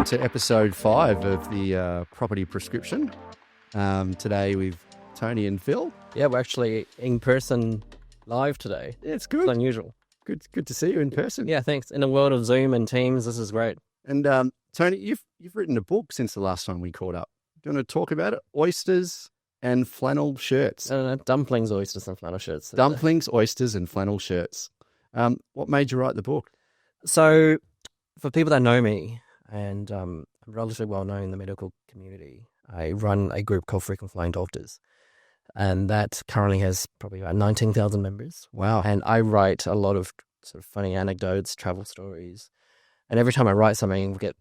welcome to episode 5 of the Property Prescription. Today with Tony and Phil. Yeah, we're actually in person live today. Yeah, it's good. It's unusual. Good to see you in person. Yeah, thanks. In a world of Zoom and Teams, this is great. And Tony, you've written a book since the last time we caught up. Do you want to talk about it? Oysters and flannel shirts. Dumplings, oysters, and flannel shirts. Dumplings, oysters, and flannel shirts. What made you write the book? So, for people that know me, and I'm relatively well known in the medical community, I run a group called Frequent Flying Doctors, and that currently has probably about 19,000 members. Wow. And I write a lot of sort of funny anecdotes, travel stories, and every time I write something, we get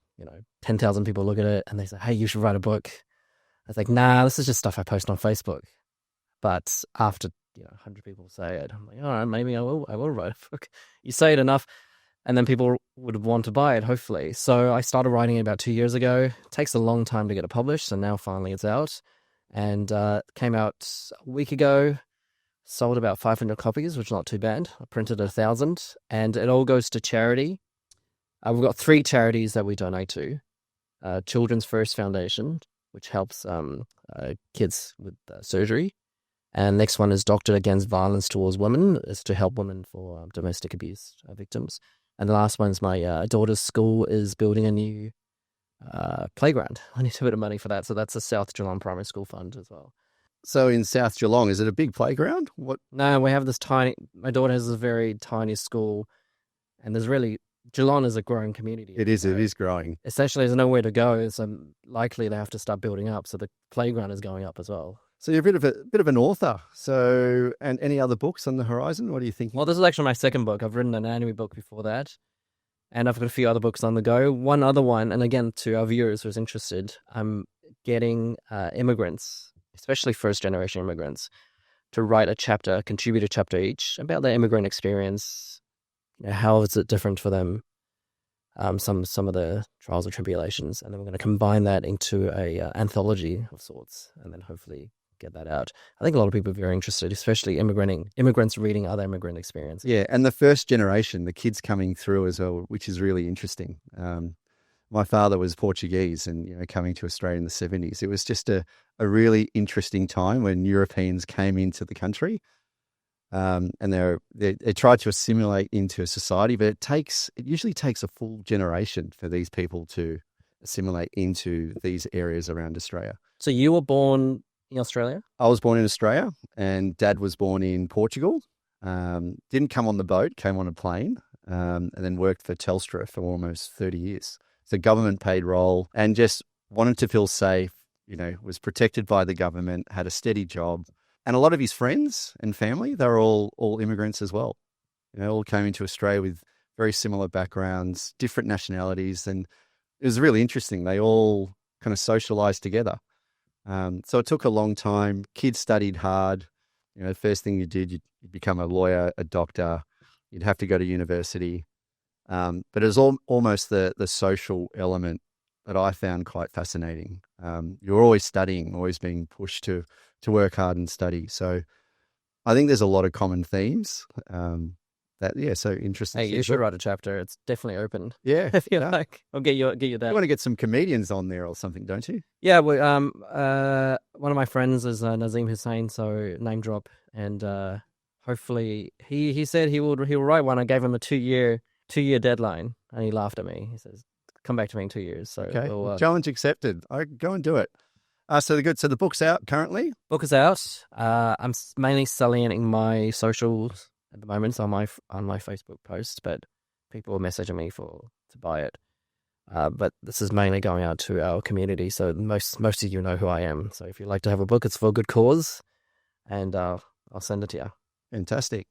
10,000 people look at it, and they say, "Hey, you should write a book." I was like, "Nah, this is just stuff I post on Facebook." But after 100 people say it, I'm like, "All right, maybe I will write a book." You say it enough, and then people would want to buy it, hopefully. So I started writing it about 2 years ago. It takes a long time to get it published, so now finally it's out. And came out a week ago, sold about 500 copies, which is not too bad. I printed 1,000, and it all goes to charity. We've got 3 charities that we donate to. Children's First Foundation, which helps kids with surgery. And next one is Doctor Against Violence Towards Women, is to help women for domestic abuse victims. And the last one's my daughter's school is building a new playground. I need a bit of money for that. So that's the South Geelong Primary School Fund as well. So in South Geelong, is it a big playground? What? No, we have this my daughter has a very tiny school, and Geelong is a growing community. It is growing. Essentially, there's nowhere to go, so likely they have to start building up. So the playground is going up as well. So you're a bit of an author. So, and any other books on the horizon? What are you thinking? Well, this is actually my second book. I've written an anatomy book before that, and I've got a few other books on the go. One other one, and again, to our viewers who's interested, I'm getting immigrants, especially first-generation immigrants, to write contribute a chapter each about their immigrant experience. How is it different for them? Some of the trials and tribulations, and then we're going to combine that into a anthology of sorts, and then hopefully get that out. I think a lot of people are very interested, especially immigrants reading other immigrant experiences. Yeah, and the first generation, the kids coming through as well, which is really interesting. My father was Portuguese, and coming to Australia in the 70s, it was just a really interesting time when Europeans came into the country, and they tried to assimilate into society, but it usually takes a full generation for these people to assimilate into these areas around Australia. So you were born in Australia? I was born in Australia, and Dad was born in Portugal. Didn't come on the boat, came on a plane, and then worked for Telstra for almost 30 years. So government paid role, and just wanted to feel safe, was protected by the government, had a steady job. And a lot of his friends and family, they're all immigrants as well. All came into Australia with very similar backgrounds, different nationalities, and it was really interesting. They all kind of socialized together. So it took a long time. Kids studied hard. The first thing you did, you'd become a lawyer, a doctor. You'd have to go to university. But it was almost the social element that I found quite fascinating. You're always studying, always being pushed to work hard and study. So I think there's a lot of common themes. So interesting. Hey, you should write a chapter. It's definitely open. Yeah. If you like, I'll get you that. You want to get some comedians on there or something, don't you? Yeah, one of my friends is Nazim Hussain, so name drop, and hopefully he said he'll write one. I gave him a 2-year deadline, and he laughed at me. He says, "Come back to me in 2 years." So okay, challenge accepted. I go and do it. So the book's out currently. Book is out. I'm mainly selling it in my socials at the moment, so on my Facebook posts, but people are messaging me to buy it. But this is mainly going out to our community, so most of you know who I am. So if you'd like to have a book, it's for a good cause, and I'll send it to you. Fantastic.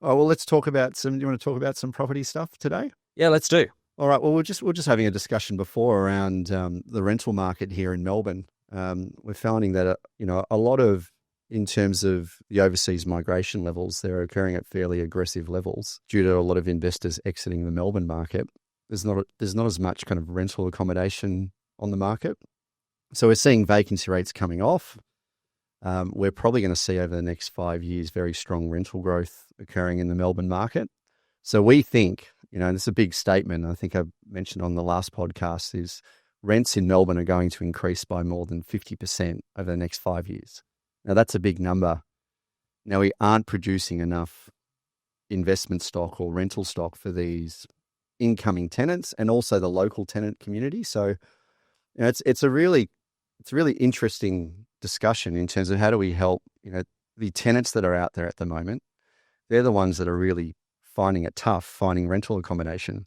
Oh, well, let's talk about do you want to talk about some property stuff today? Yeah, let's do. All right. Well, we're just having a discussion before around the rental market here in Melbourne. We're finding that a lot of, in terms of the overseas migration levels, they're occurring at fairly aggressive levels due to a lot of investors exiting the Melbourne market. There's not as much kind of rental accommodation on the market. So we're seeing vacancy rates coming off. We're probably going to see over the next 5 years very strong rental growth occurring in the Melbourne market. So we think, this is a big statement, I think I mentioned on the last podcast, is rents in Melbourne are going to increase by more than 50% over the next 5 years. Now, that's a big number. Now, we aren't producing enough investment stock or rental stock for these incoming tenants and also the local tenant community. So, it's a really interesting discussion in terms of how do we help, the tenants that are out there at the moment. They're the ones that are really finding it tough, finding rental accommodation.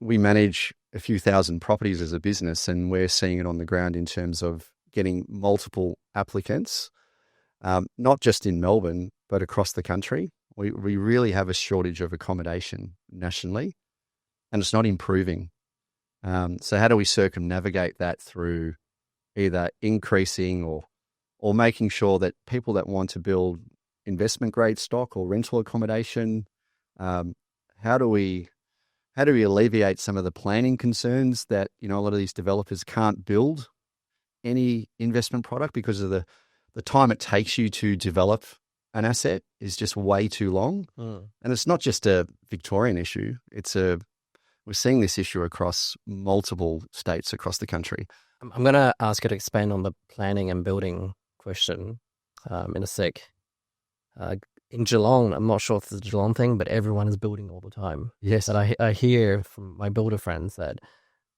We manage a few thousand properties as a business, and we're seeing it on the ground in terms of getting multiple applicants, not just in Melbourne, but across the country. We really have a shortage of accommodation nationally, and it's not improving. So how do we circumnavigate that through either increasing or making sure that people that want to build investment grade stock or rental accommodation, how do we alleviate some of the planning concerns that, a lot of these developers can't build any investment product because of the time it takes you to develop an asset is just way too long. And it's not just a Victorian issue. We're seeing this issue across multiple states across the country. I'm going to ask you to expand on the planning and building question in a sec. In Geelong, I'm not sure if it's a Geelong thing, but everyone is building all the time. Yes. But I hear from my builder friends that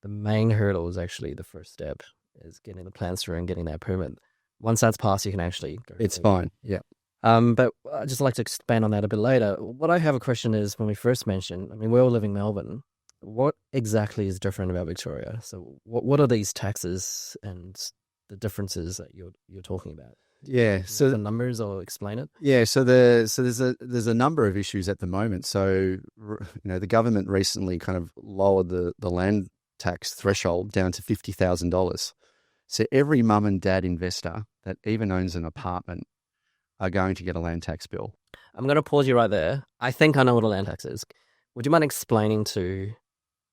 the main hurdle is actually the first step, is getting the plans through and getting that permit. Once that's passed, you can actually go. It's fine, yeah. But I'd just like to expand on that a bit later. What I have a question is, when we first mentioned, we're all living in Melbourne. What exactly is different about Victoria? So what are these taxes and the differences that you're talking about? Yeah, so the numbers, or explain it. Yeah, so there's a number of issues at the moment. So the government recently kind of lowered the land tax threshold down to $50,000. So every mum and dad investor that even owns an apartment are going to get a land tax bill. I'm going to pause you right there. I think I know what a land tax is. Would you mind explaining to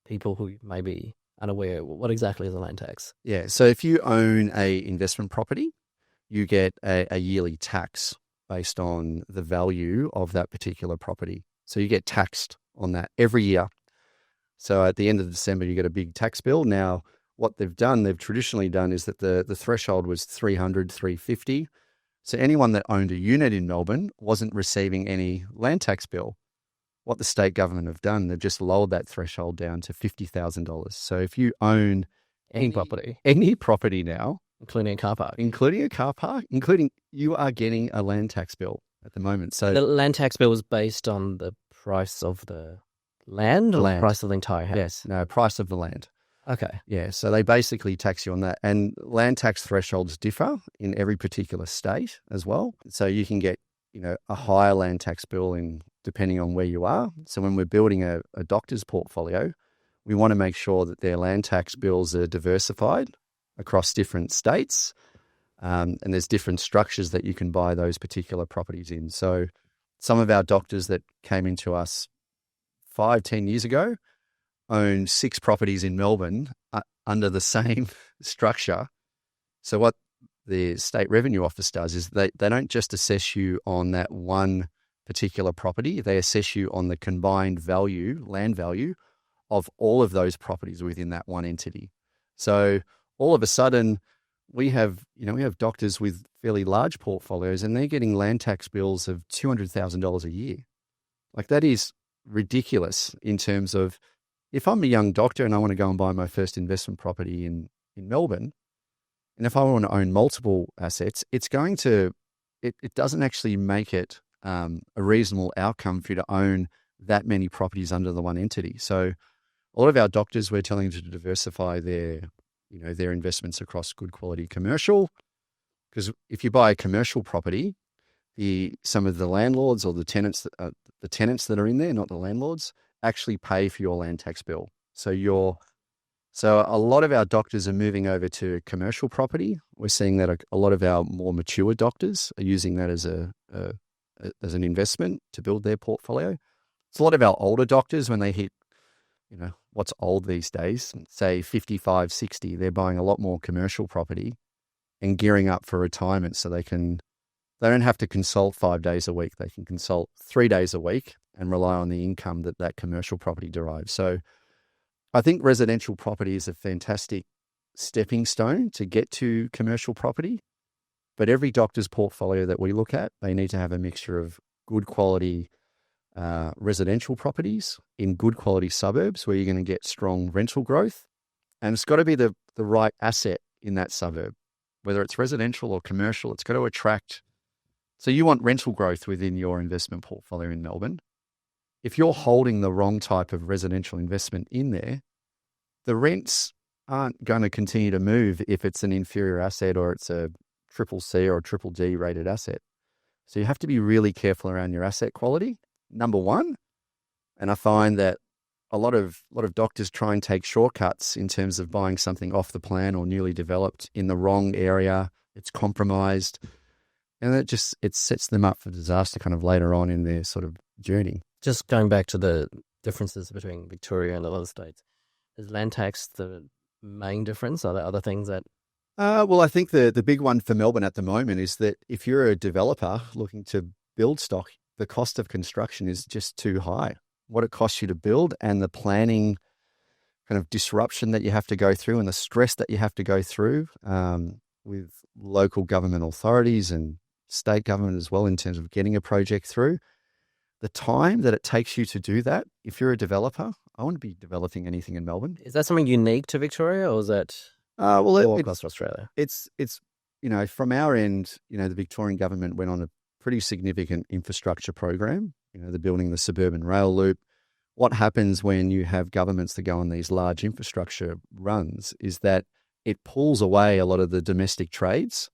people who may be unaware what exactly is a land tax? Yeah, so if you own a investment property, you get a yearly tax based on the value of that particular property. So you get taxed on that every year. So at the end of December, you get a big tax bill. Now, what they've traditionally done is that the threshold was $300, $350. So anyone that owned a unit in Melbourne wasn't receiving any land tax bill. What the state government have done, they've just lowered that threshold down to $50,000. So if you own any property now, including a car park, you are getting a land tax bill at the moment. So the land tax bill is based on the price of the land or the price of the entire house? Yes, no, price of the land. Okay. Yeah, so they basically tax you on that. And land tax thresholds differ in every particular state as well. So you can get, a higher land tax bill depending on where you are. So when we're building a doctor's portfolio, we want to make sure that their land tax bills are diversified across different states. And there's different structures that you can buy those particular properties in. So some of our doctors that came into us 5-10 years ago own 6 properties in Melbourne under the same structure. So what the State Revenue Office does is they don't just assess you on that one particular property. They assess you on the combined land value of all of those properties within that one entity. So all of a sudden, we have doctors with fairly large portfolios, and they're getting land tax bills of $200,000 a year. Like, that is ridiculous in terms of, if I'm a young doctor and I want to go and buy my first investment property in Melbourne, and if I want to own multiple assets, it doesn't actually make it a reasonable outcome for you to own that many properties under the one entity. So a lot of our doctors, we're telling them to diversify their investments across good quality commercial, because if you buy a commercial property, some of the landlords or the tenants that are in there, not the landlords, actually pay for your land tax bill. So a lot of our doctors are moving over to commercial property. We're seeing that a lot of our more mature doctors are using that as an investment to build their portfolio. So a lot of our older doctors, when they hit, what's old these days, say 55, 60, they're buying a lot more commercial property and gearing up for retirement, so they don't have to consult 5 days a week. They can consult 3 days a week and rely on the income that commercial property derives. So I think residential property is a fantastic stepping stone to get to commercial property. But every doctor's portfolio that we look at, they need to have a mixture of good quality residential properties in good quality suburbs where you're going to get strong rental growth. And it's got to be the right asset in that suburb, whether it's residential or commercial. It's got to attract. So you want rental growth within your investment portfolio in Melbourne. If you're holding the wrong type of residential investment in there, the rents aren't going to continue to move if it's an inferior asset or it's a triple C or a triple D rated asset. So you have to be really careful around your asset quality, number one. And I find that a lot of doctors try and take shortcuts in terms of buying something off the plan or newly developed in the wrong area. It's compromised. And it sets them up for disaster kind of later on in their sort of journey. Just going back to the differences between Victoria and the other states, is land tax the main difference? Are there other things that... Well, I think the big one for Melbourne at the moment is that if you're a developer looking to build stock, the cost of construction is just too high. What it costs you to build and the planning kind of disruption that you have to go through and the stress that you have to go through with local government authorities and state government as well in terms of getting a project through. The time that it takes you to do that, if you're a developer, I want to be developing anything in Melbourne. Is that something unique to Victoria or is that all across Australia? It's from our end, the Victorian government went on a pretty significant infrastructure program. They're building the suburban rail loop. What happens when you have governments that go on these large infrastructure runs is that it pulls away a lot of the domestic trades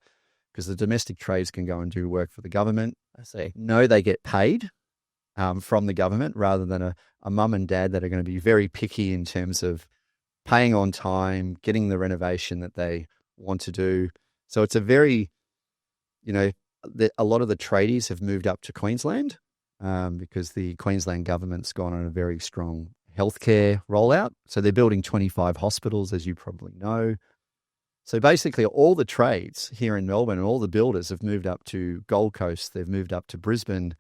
because the domestic trades can go and do work for the government. I see. No, they get paid from the government rather than a mum and dad that are going to be very picky in terms of paying on time, getting the renovation that they want to do. So it's a very, a lot of the tradies have moved up to Queensland because the Queensland government's gone on a very strong healthcare rollout. So they're building 25 hospitals, as you probably know. So basically all the trades here in Melbourne and all the builders have moved up to Gold Coast. They've moved up to Brisbane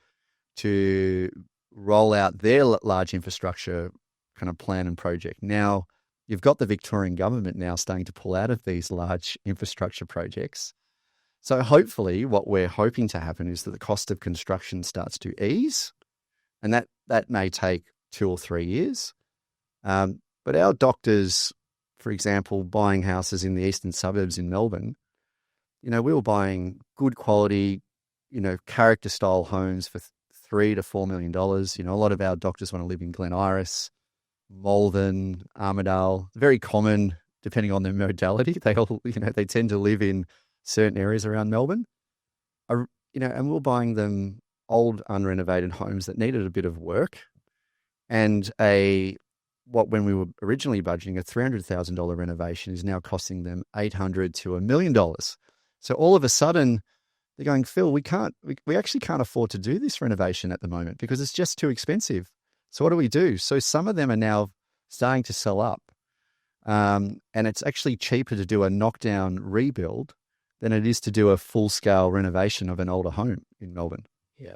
to roll out their large infrastructure kind of plan and project. Now, you've got the Victorian government now starting to pull out of these large infrastructure projects. So hopefully what we're hoping to happen is that the cost of construction starts to ease, and that may take 2 or 3 years. But our doctors, for example, buying houses in the eastern suburbs in Melbourne, we were buying good quality, character style homes for $3 to $4 million. A lot of our doctors want to live in Glen Iris, Malvern, Armidale. Very common, depending on their modality. They tend to live in certain areas around Melbourne. And we're buying them old, unrenovated homes that needed a bit of work, and when we were originally budgeting, a $300,000 renovation is now costing them $800,000 to $1 million. So all of a sudden, they're going, Phil, we actually can't afford to do this renovation at the moment because it's just too expensive. So what do we do? So some of them are now starting to sell up. And it's actually cheaper to do a knockdown rebuild than it is to do a full-scale renovation of an older home in Melbourne. Yeah.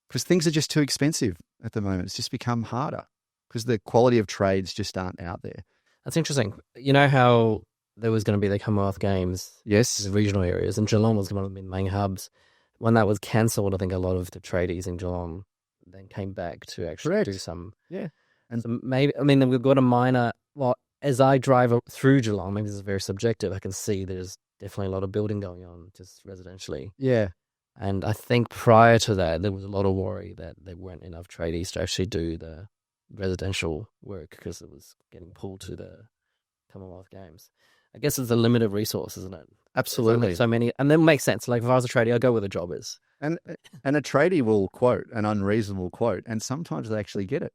Because things are just too expensive at the moment. It's just become harder because the quality of trades just aren't out there. That's interesting. You know how there was going to be the Commonwealth Games Yes. in the regional areas, and Geelong was going to be the main hubs. When that was cancelled, I think a lot of the tradies in Geelong then came back to actually do some. Yeah. And so maybe, we've got a minor, as I drive through Geelong, maybe this is very subjective, I can see there's definitely a lot of building going on just residentially. Yeah. And I think prior to that, there was a lot of worry that there weren't enough tradies to actually do the residential work because it was getting pulled to the Commonwealth Games. I guess it's a limited resource, isn't it? Absolutely. So many, and then it makes sense. Like if I was a tradie, I'd go where the job is. And a tradie will quote an unreasonable quote, and sometimes they actually get it.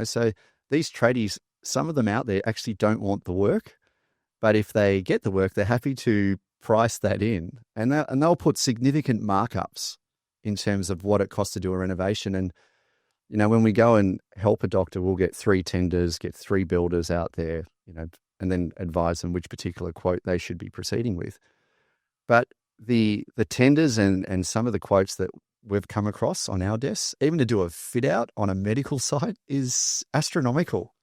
So these tradies, some of them out there actually don't want the work, but if they get the work, they're happy to price that in, and they'll put significant markups in terms of what it costs to do a renovation. And when we go and help a doctor, we'll get 3 tenders, get 3 builders out there, and then advise them which particular quote they should be proceeding with. But the tenders and some of the quotes that we've come across on our desks, even to do a fit out on a medical site, is astronomical.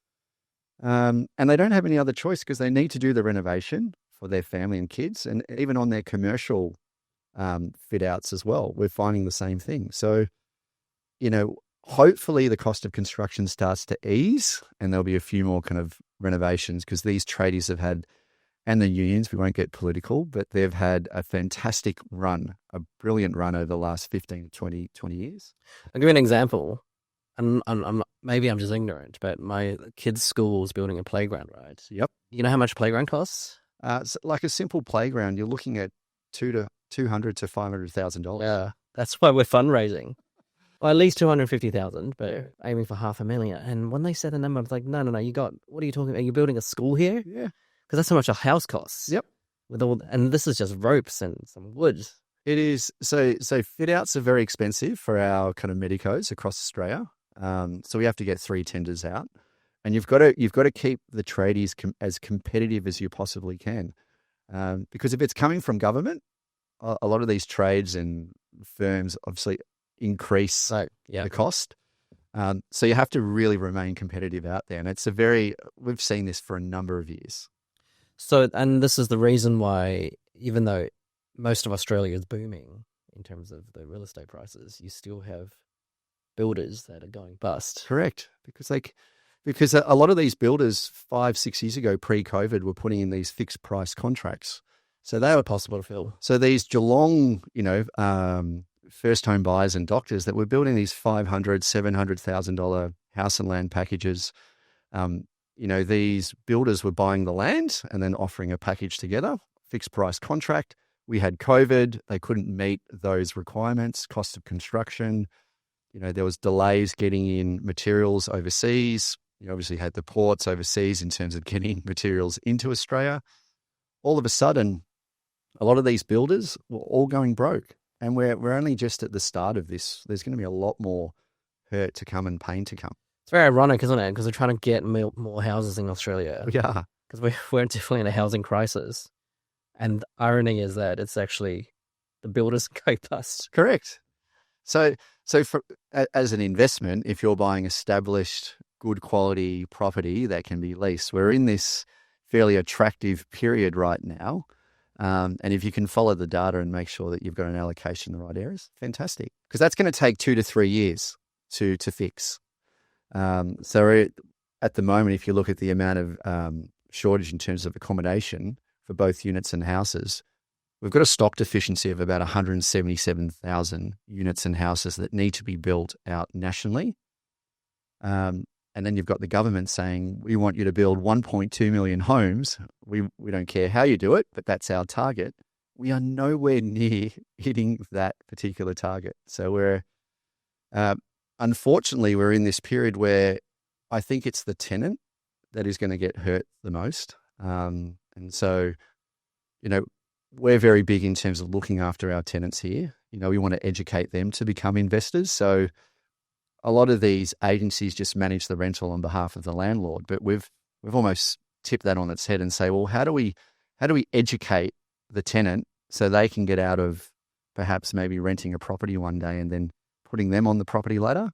And they don't have any other choice because they need to do the renovation for their family and kids, and even on their commercial fit outs as well. We're finding the same thing. So, hopefully the cost of construction starts to ease and there'll be a few more kind of renovations because these tradies have had, and the unions, we won't get political, but they've had a fantastic run, a brilliant run over the last 15 to 20 years. I'll give you an example. And maybe I'm just ignorant, but my kid's school is building a playground, right? Yep. You know how much playground costs? So like a simple playground, you're looking at $200,000 to $500,000. Yeah, that's why we're fundraising. Well, at least 250,000, but aiming for $500,000. And when they said the number, I was like, no. What are you talking about? Are you building a school here? Yeah. Because that's how much a house costs. Yep. And this is just ropes and some wood. It is. So fit outs are very expensive for our kind of medicos across Australia. So we have to get 3 tenders out, and you've got to keep the tradies as competitive as you possibly can, because if it's coming from government, a lot of these trades and firms obviously increase the cost. So you have to really remain competitive out there, and we've seen this for a number of years. So, and this is the reason why, even though most of Australia is booming in terms of the real estate prices, you still have builders that are going bust. Correct. Because a lot of these builders 5-6 years ago, pre-COVID, were putting in these fixed price contracts. So they were possible to fill. So these Geelong, first home buyers and doctors that were building these $500,000-$700,000 house and land packages, these builders were buying the land and then offering a package together, fixed price contract. We had COVID. They couldn't meet those requirements, cost of construction. There was delays getting in materials overseas. You obviously had the ports overseas in terms of getting materials into Australia. All of a sudden, a lot of these builders were all going broke. And we're only just at the start of this. There's going to be a lot more hurt to come and pain to come. It's very ironic, isn't it? Because they're trying to get more houses in Australia. Yeah. Because we're definitely in a housing crisis. And the irony is that it's actually the builders go bust. Correct. So as an investment, if you're buying established, good quality property that can be leased, we're in this fairly attractive period right now. And if you can follow the data and make sure that you've got an allocation in the right areas, fantastic. Because that's going to take 2 to 3 years to fix. So at the moment, if you look at the amount of shortage in terms of accommodation for both units and houses, we've got a stock deficiency of about 177,000 units and houses that need to be built out nationally. And then you've got the government saying, we want you to build 1.2 million homes. We don't care how you do it, but that's our target. We are nowhere near hitting that particular target. So unfortunately, we're in this period where I think it's the tenant that is going to get hurt the most. And so, we're very big in terms of looking after our tenants here. We want to educate them to become investors. So a lot of these agencies just manage the rental on behalf of the landlord, but we've almost tipped that on its head and say, well, how do we educate the tenant so they can get out of perhaps maybe renting a property one day and then putting them on the property ladder?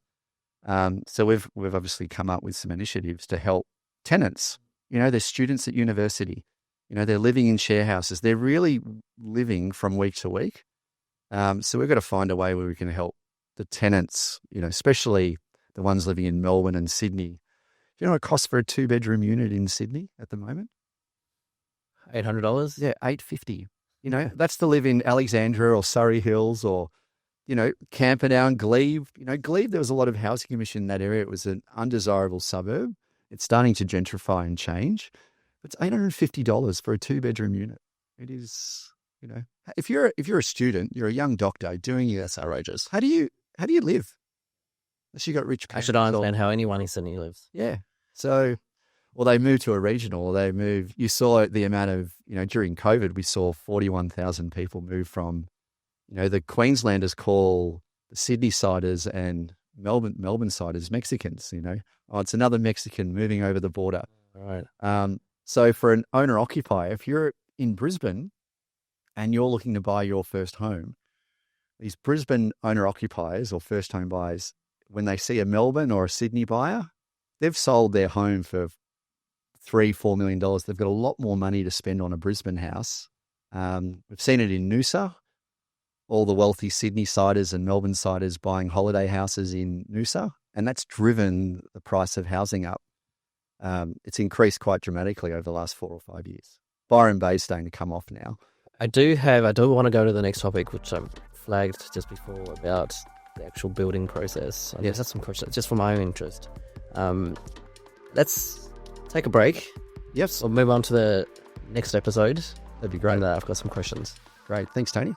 So we've obviously come up with some initiatives to help tenants. They're students at university. They're living in share houses. They're really living from week to week. So we've got to find a way where we can help the tenants, especially the ones living in Melbourne and Sydney. Do you know what it costs for a 2-bedroom unit in Sydney at the moment? $800? Yeah, $850. That's to live in Alexandria or Surrey Hills or, Camperdown, Glebe. Glebe, there was a lot of housing commission in that area. It was an undesirable suburb. It's starting to gentrify and change. It's $850 for a 2-bedroom unit. It is, if you're a student, you're a young doctor doing that's outrageous. How do you live? Unless you got rich parents. I should understand how anyone in Sydney lives. Yeah. So, they moved to a regional. You saw the amount of, during COVID, we saw 41,000 people move from, the Queenslanders call the Sydney siders and Melbourne siders Mexicans, it's another Mexican moving over the border. Right. So for an owner-occupier, if you're in Brisbane and you're looking to buy your first home, these Brisbane owner-occupiers or first-home buyers, when they see a Melbourne or a Sydney buyer, they've sold their home for $3-4 million. They've got a lot more money to spend on a Brisbane house. We've seen it in Noosa. All the wealthy Sydney siders and Melbourne siders buying holiday houses in Noosa, and that's driven the price of housing up. It's increased quite dramatically over the last 4 or 5 years. Byron Bay is starting to come off now. I do want to go to the next topic, which I've flagged just before, about the actual building process. I just have some questions just for my own interest. Let's take a break. Yes. We'll move on to the next episode. That'd be great. And I've got some questions. Great. Thanks, Tony.